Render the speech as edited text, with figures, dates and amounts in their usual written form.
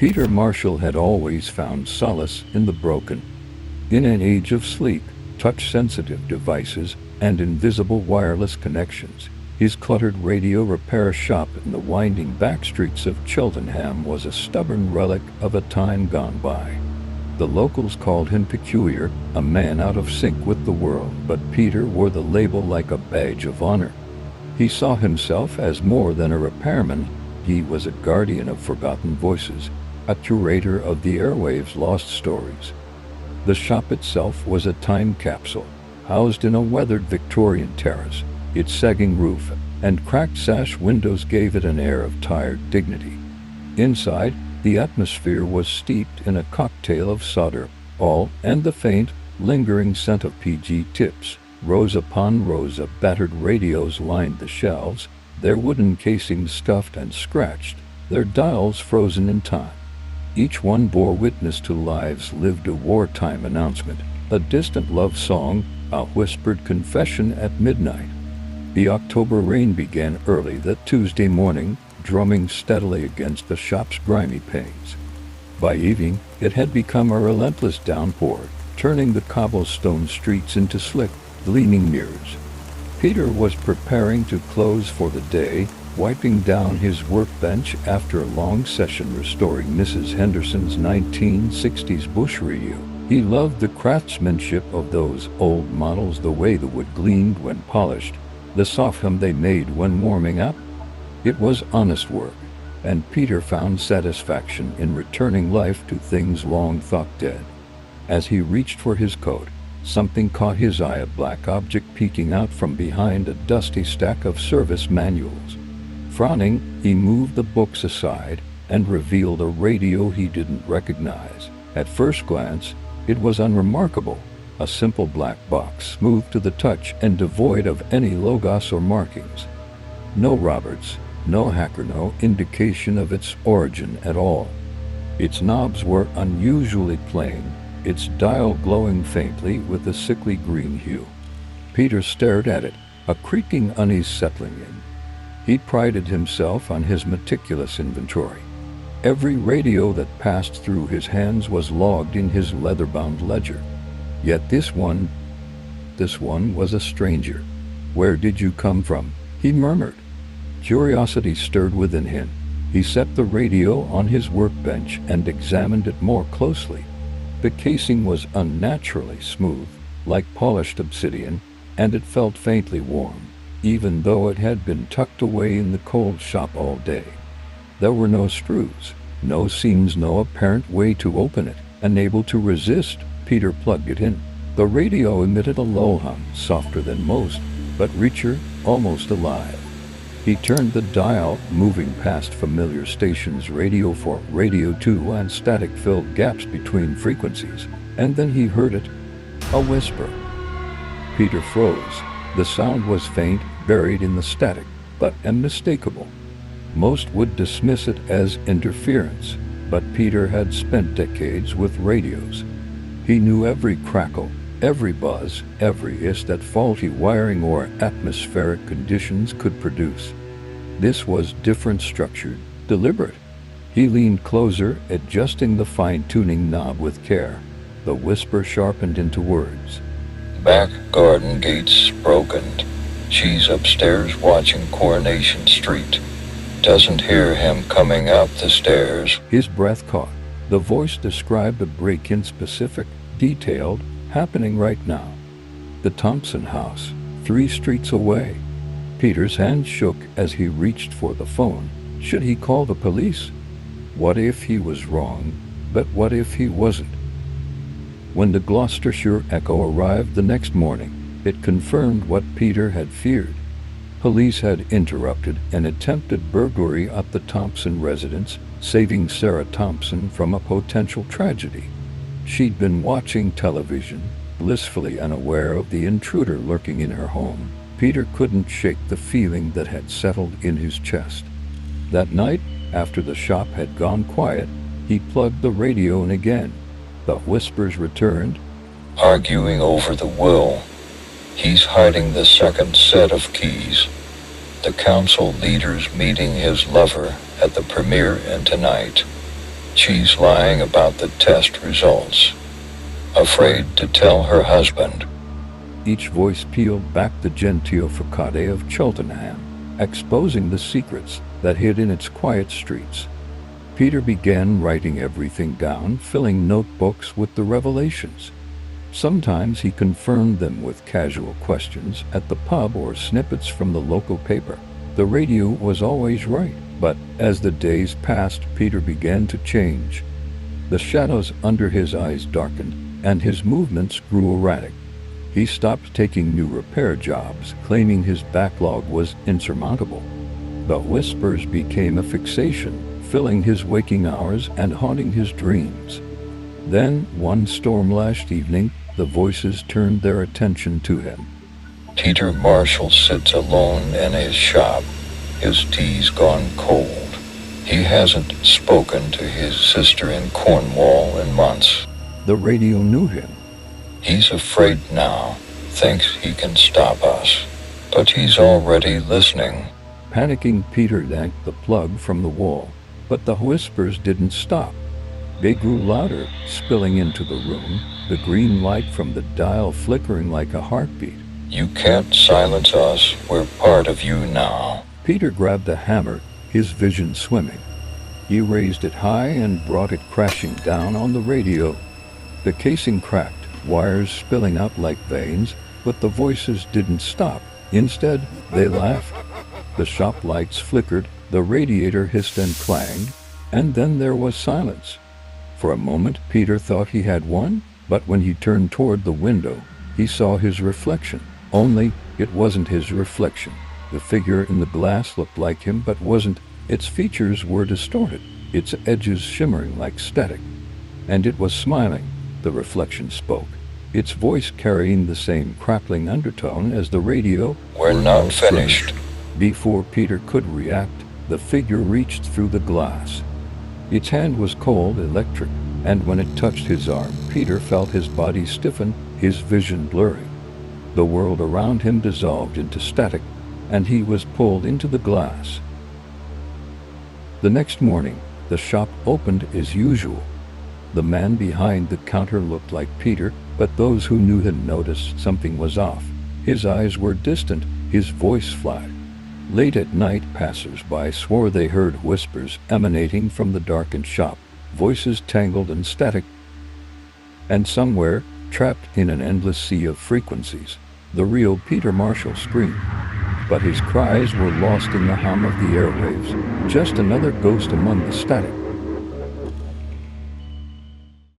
Peter Marshall had always found solace in the broken. In an age of sleek, touch-sensitive devices and invisible wireless connections, his cluttered radio repair shop in the winding back streets of Cheltenham was a stubborn relic of a time gone by. The locals called him peculiar, a man out of sync with the world, but Peter wore the label like a badge of honor. He saw himself as more than a repairman. He was a guardian of forgotten voices, a curator of the airwaves' lost stories. The shop itself was a time capsule, housed in a weathered Victorian terrace. Its sagging roof and cracked sash windows gave it an air of tired dignity. Inside, the atmosphere was steeped in a cocktail of solder, and the faint, lingering scent of PG tips. Rows upon rows of battered radios lined the shelves, their wooden casings scuffed and scratched, their dials frozen in time. Each one bore witness to lives lived, a wartime announcement, a distant love song, a whispered confession at midnight. The October rain began early that Tuesday morning, drumming steadily against the shop's grimy panes. By evening, it had become a relentless downpour, turning the cobblestone streets into slick, gleaming mirrors. Peter was preparing to close for the day, wiping down his workbench after a long session restoring Mrs. Henderson's 1960s Bush radio. He loved the craftsmanship of those old models, the way the wood gleamed when polished, the soft hum they made when warming up. It was honest work, and Peter found satisfaction in returning life to things long thought dead. As he reached for his coat, something caught his eye, a black object peeking out from behind a dusty stack of service manuals. Frowning, he moved the books aside and revealed a radio he didn't recognize. At first glance, it was unremarkable, a simple black box, smooth to the touch and devoid of any logos or markings. No Roberts, no hacker, no indication of its origin at all. Its knobs were unusually plain, its dial glowing faintly with a sickly green hue. Peter stared at it, a creaking unease settling in. He prided himself on his meticulous inventory. Every radio that passed through his hands was logged in his leather-bound ledger. Yet this one was a stranger. "Where did you come from?" he murmured. Curiosity stirred within him. He set the radio on his workbench and examined it more closely. The casing was unnaturally smooth, like polished obsidian, and it felt faintly warm, even though it had been tucked away in the cold shop all day. There were no screws, no seams, no apparent way to open it. Unable to resist, Peter plugged it in. The radio emitted a low hum, softer than most, but richer, almost alive. He turned the dial, moving past familiar stations, Radio 4, Radio 2, and static-filled gaps between frequencies, and then he heard it, a whisper. Peter froze. The sound was faint, buried in the static, but unmistakable. Most would dismiss it as interference, but Peter had spent decades with radios. He knew every crackle, every buzz, every hiss that faulty wiring or atmospheric conditions could produce. This was different, structured, deliberate. He leaned closer, adjusting the fine-tuning knob with care. The whisper sharpened into words. "Back garden gate's broken. She's upstairs watching Coronation Street. Doesn't hear him coming out the stairs." His breath caught. The voice described a break-in, specific, detailed, happening right now. The Thompson house, 3 streets away. Peter's hand shook as he reached for the phone. Should he call the police? What if he was wrong? But what if he wasn't? When the Gloucestershire Echo arrived the next morning, it confirmed what Peter had feared. Police had interrupted an attempted burglary at the Thompson residence, saving Sarah Thompson from a potential tragedy. She'd been watching television, blissfully unaware of the intruder lurking in her home. Peter couldn't shake the feeling that had settled in his chest. That night, after the shop had gone quiet, he plugged the radio in again. The whispers returned. "Arguing over the will. He's hiding the second set of keys. The council leader's meeting his lover at the premiere and tonight. She's lying about the test results. Afraid to tell her husband. Each voice peeled back the genteel facade of Cheltenham, exposing the secrets that hid in its quiet streets. Peter began writing everything down, filling notebooks with the revelations. Sometimes he confirmed them with casual questions at the pub or snippets from the local paper. The radio was always right, but as the days passed, Peter began to change. The shadows under his eyes darkened, and his movements grew erratic. He stopped taking new repair jobs, claiming his backlog was insurmountable. The whispers became a fixation, filling his waking hours and haunting his dreams. Then, one storm-lashed evening, the voices turned their attention to him. Peter Marshall sits alone in his shop. His tea's gone cold. He hasn't spoken to his sister in Cornwall in months. The radio knew him. He's afraid now, thinks he can stop us. But he's already listening. Panicking, Peter yanked the plug from the wall, but the whispers didn't stop. They grew louder, spilling into the room, the green light from the dial flickering like a heartbeat. You can't silence us. We're part of you now. Peter grabbed a hammer, his vision swimming. He raised it high and brought it crashing down on the radio. The casing cracked, wires spilling out like veins, but the voices didn't stop. Instead, they laughed. The shop lights flickered, the radiator hissed and clanged, and then there was silence. For a moment, Peter thought he had won, but when he turned toward the window, he saw his reflection. Only, it wasn't his reflection. The figure in the glass looked like him, but wasn't. Its features were distorted, its edges shimmering like static. And it was smiling. The reflection spoke, its voice carrying the same crackling undertone as the radio. We're not finished. Before Peter could react, the figure reached through the glass. Its hand was cold, electric, and when it touched his arm, Peter felt his body stiffen, his vision blurry. The world around him dissolved into static, and he was pulled into the glass. The next morning, the shop opened as usual. The man behind the counter looked like Peter, but those who knew him noticed something was off. His eyes were distant, his voice flat. Late at night, passers-by swore they heard whispers emanating from the darkened shop, voices tangled and static. And somewhere, trapped in an endless sea of frequencies, the real Peter Marshall screamed. But his cries were lost in the hum of the airwaves, just another ghost among the static.